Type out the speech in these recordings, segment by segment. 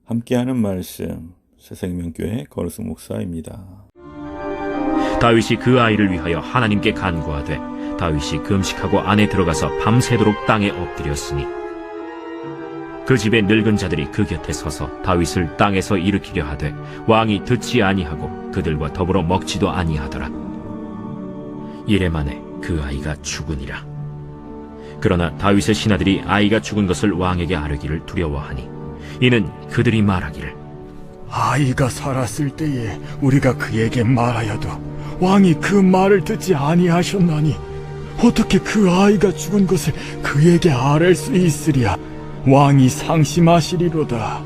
함께하는 말씀 새생명교회 거루승 목사입니다. 다윗이 그 아이를 위하여 하나님께 간구하되 다윗이 금식하고 안에 들어가서 밤새도록 땅에 엎드렸으니 그 집의 늙은 자들이 그 곁에 서서 다윗을 땅에서 일으키려 하되 왕이 듣지 아니하고 그들과 더불어 먹지도 아니하더라. 이래 만에 그 아이가 죽으니라. 그러나 다윗의 신하들이 아이가 죽은 것을 왕에게 아뢰기를 두려워하니 이는 그들이 말하기를 아이가 살았을 때에 우리가 그에게 말하여도 왕이 그 말을 듣지 아니하셨나니 어떻게 그 아이가 죽은 것을 그에게 아뢰 수 있으랴. 왕이 상심하시리로다.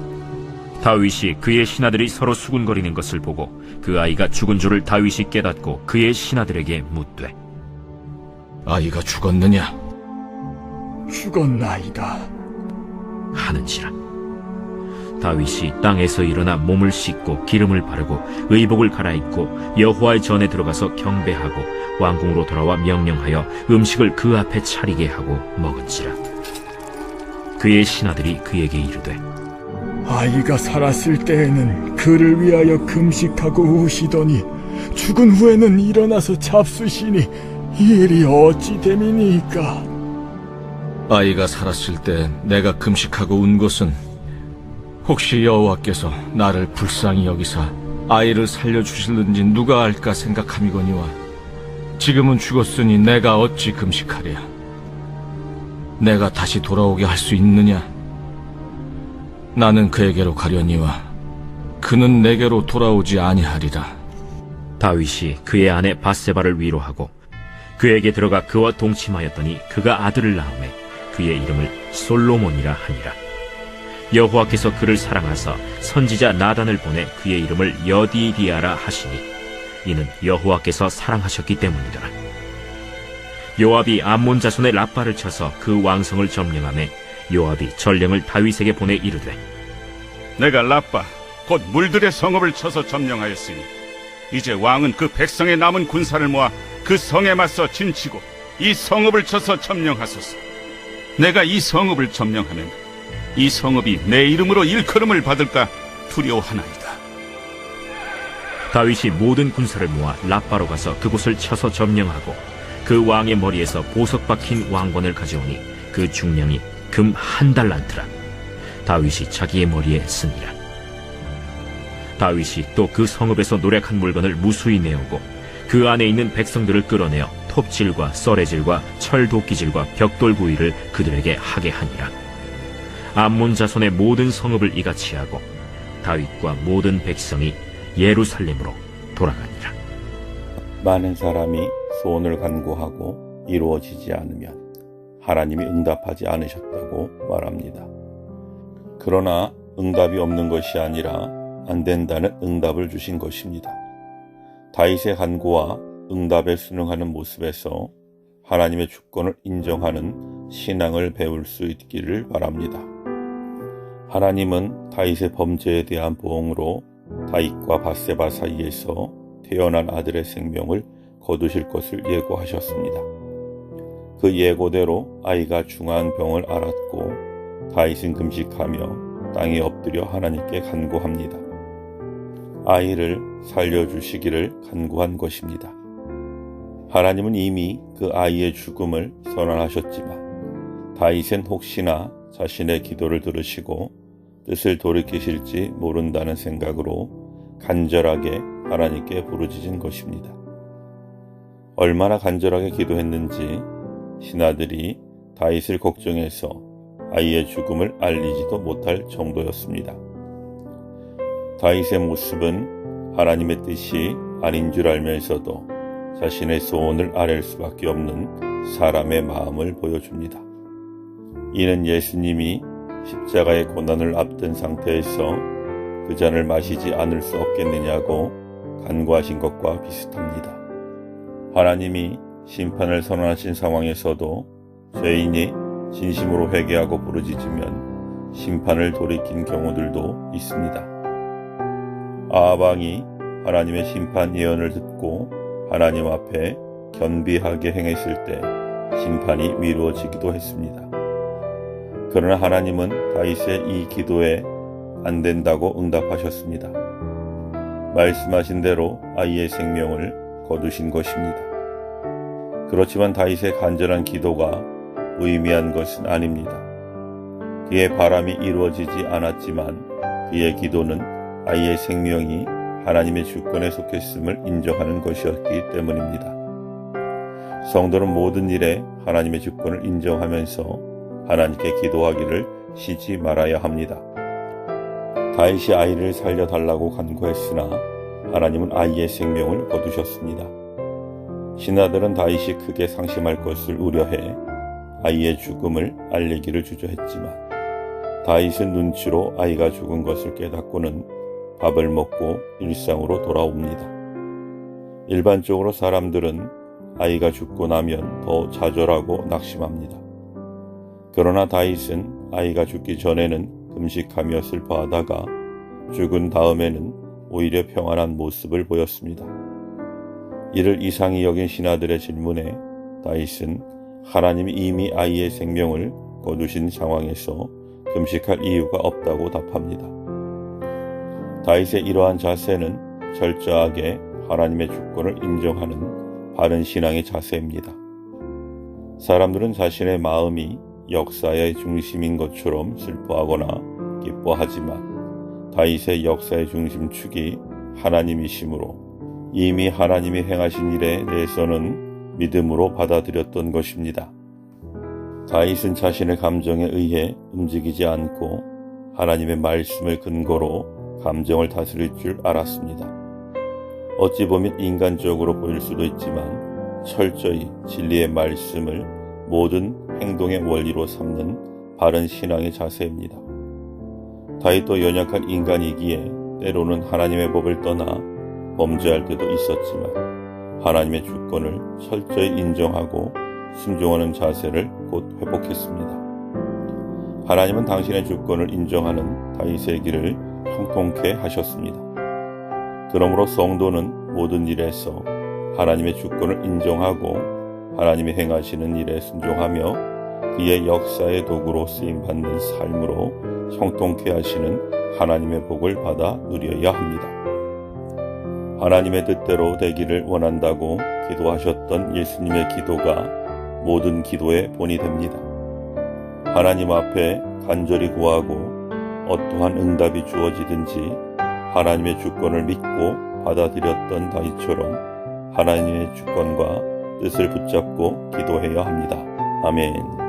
다윗이 그의 신하들이 서로 수군거리는 것을 보고 그 아이가 죽은 줄을 다윗이 깨닫고 그의 신하들에게 묻되 아이가 죽었느냐? 죽었나이다 하는지라. 다윗이 땅에서 일어나 몸을 씻고 기름을 바르고 의복을 갈아입고 여호와의 전에 들어가서 경배하고 왕궁으로 돌아와 명령하여 음식을 그 앞에 차리게 하고 먹은지라. 그의 신하들이 그에게 이르되 아이가 살았을 때에는 그를 위하여 금식하고 우시더니 죽은 후에는 일어나서 잡수시니 이 일이 어찌 됨이니까. 아이가 살았을 때 내가 금식하고 운 것은 혹시 여호와께서 나를 불쌍히 여기사 아이를 살려주실는지 누가 알까 생각함이거니와 지금은 죽었으니 내가 어찌 금식하랴. 내가 다시 돌아오게 할 수 있느냐? 나는 그에게로 가려니와 그는 내게로 돌아오지 아니하리라. 다윗이 그의 아내 바세바를 위로하고 그에게 들어가 그와 동침하였더니 그가 아들을 낳음에 그의 이름을 솔로몬이라 하니라. 여호와께서 그를 사랑하사 선지자 나단을 보내 그의 이름을 여디디아라 하시니 이는 여호와께서 사랑하셨기 때문이더라. 요압이 암몬 자손의 라빠를 쳐서 그 왕성을 점령하매 요압이 전령을 다윗에게 보내 이르되 내가 라빠 곧 물들의 성읍을 쳐서 점령하였으니 이제 왕은 그 백성의 남은 군사를 모아 그 성에 맞서 진치고 이 성읍을 쳐서 점령하소서. 내가 이 성읍을 점령하면 이 성읍이 내 이름으로 일컬음을 받을까 두려워하나이다. 다윗이 모든 군사를 모아 라빠로 가서 그곳을 쳐서 점령하고 그 왕의 머리에서 보석 박힌 왕관을 가져오니 그 중량이 금 1달란트라. 다윗이 자기의 머리에 쓰니라. 다윗이 또 그 성읍에서 노략한 물건을 무수히 내오고 그 안에 있는 백성들을 끌어내어 톱질과 썰애질과 철도끼질과 벽돌 구이를 그들에게 하게 하니라. 암몬 자손의 모든 성읍을 이같이 하고 다윗과 모든 백성이 예루살렘으로 돌아가니라. 많은 사람이 소원을 간구하고 이루어지지 않으면 하나님이 응답하지 않으셨다고 말합니다. 그러나 응답이 없는 것이 아니라 안 된다는 응답을 주신 것입니다. 다윗의 간구와 응답에 순응하는 모습에서 하나님의 주권을 인정하는 신앙을 배울 수 있기를 바랍니다. 하나님은 다윗의 범죄에 대한 보응으로 다윗과 바세바 사이에서 태어난 아들의 생명을 거두실 것을 예고하셨습니다. 그 예고대로 아이가 중한 병을 앓았고 다윗은 금식하며 땅에 엎드려 하나님께 간구합니다. 아이를 살려주시기를 간구한 것입니다. 하나님은 이미 그 아이의 죽음을 선언하셨지만 다윗은 혹시나 자신의 기도를 들으시고 뜻을 돌이키실지 모른다는 생각으로 간절하게 하나님께 부르짖은 것입니다. 얼마나 간절하게 기도했는지 신하들이 다윗을 걱정해서 아이의 죽음을 알리지도 못할 정도였습니다. 다윗의 모습은 하나님의 뜻이 아닌 줄 알면서도 자신의 소원을 아랠 수밖에 없는 사람의 마음을 보여줍니다. 이는 예수님이 십자가의 고난을 앞둔 상태에서 그 잔을 마시지 않을 수 없겠느냐고 간구하신 것과 비슷합니다. 하나님이 심판을 선언하신 상황에서도 죄인이 진심으로 회개하고 부르짖으면 심판을 돌이킨 경우들도 있습니다. 아합 왕이 하나님의 심판 예언을 듣고 하나님 앞에 견비하게 행했을 때 심판이 미루어지기도 했습니다. 그러나 하나님은 다윗의 이 기도에 안 된다고 응답하셨습니다. 말씀하신 대로 아이의 생명을 거두신 것입니다. 그렇지만 다윗의 간절한 기도가 무의미한 것은 아닙니다. 그의 바람이 이루어지지 않았지만 그의 기도는 아이의 생명이 하나님의 주권에 속했음을 인정하는 것이었기 때문입니다. 성도는 모든 일에 하나님의 주권을 인정하면서 하나님께 기도하기를 쉬지 말아야 합니다. 다윗이 아이를 살려달라고 간구했으나 하나님은 아이의 생명을 거두셨습니다. 신하들은 다윗이 크게 상심할 것을 우려해 아이의 죽음을 알리기를 주저했지만 다윗은 눈치로 아이가 죽은 것을 깨닫고는 밥을 먹고 일상으로 돌아옵니다. 일반적으로 사람들은 아이가 죽고 나면 더 좌절하고 낙심합니다. 그러나 다윗은 아이가 죽기 전에는 금식하며 슬퍼하다가 죽은 다음에는 오히려 평안한 모습을 보였습니다. 이를 이상히 여긴 신하들의 질문에 다윗은 하나님이 이미 아이의 생명을 거두신 상황에서 금식할 이유가 없다고 답합니다. 다윗의 이러한 자세는 철저하게 하나님의 주권을 인정하는 바른 신앙의 자세입니다. 사람들은 자신의 마음이 역사의 중심인 것처럼 슬퍼하거나 기뻐하지만 다윗의 역사의 중심축이 하나님이시므로 이미 하나님이 행하신 일에 대해서는 믿음으로 받아들였던 것입니다. 다윗은 자신의 감정에 의해 움직이지 않고 하나님의 말씀을 근거로 감정을 다스릴 줄 알았습니다. 어찌 보면 인간적으로 보일 수도 있지만 철저히 진리의 말씀을 모든 행동의 원리로 삼는 바른 신앙의 자세입니다. 다윗도 연약한 인간이기에 때로는 하나님의 법을 떠나 범죄할 때도 있었지만 하나님의 주권을 철저히 인정하고 순종하는 자세를 곧 회복했습니다. 하나님은 당신의 주권을 인정하는 다윗의 길을 형통케 하셨습니다. 그러므로 성도는 모든 일에서 하나님의 주권을 인정하고 하나님이 행하시는 일에 순종하며 그의 역사의 도구로 쓰임받는 삶으로 형통케 하시는 하나님의 복을 받아 누려야 합니다. 하나님의 뜻대로 되기를 원한다고 기도하셨던 예수님의 기도가 모든 기도의 본이 됩니다. 하나님 앞에 간절히 구하고 어떠한 응답이 주어지든지 하나님의 주권을 믿고 받아들였던 다윗처럼 하나님의 주권과 뜻을 붙잡고 기도해야 합니다. 아멘.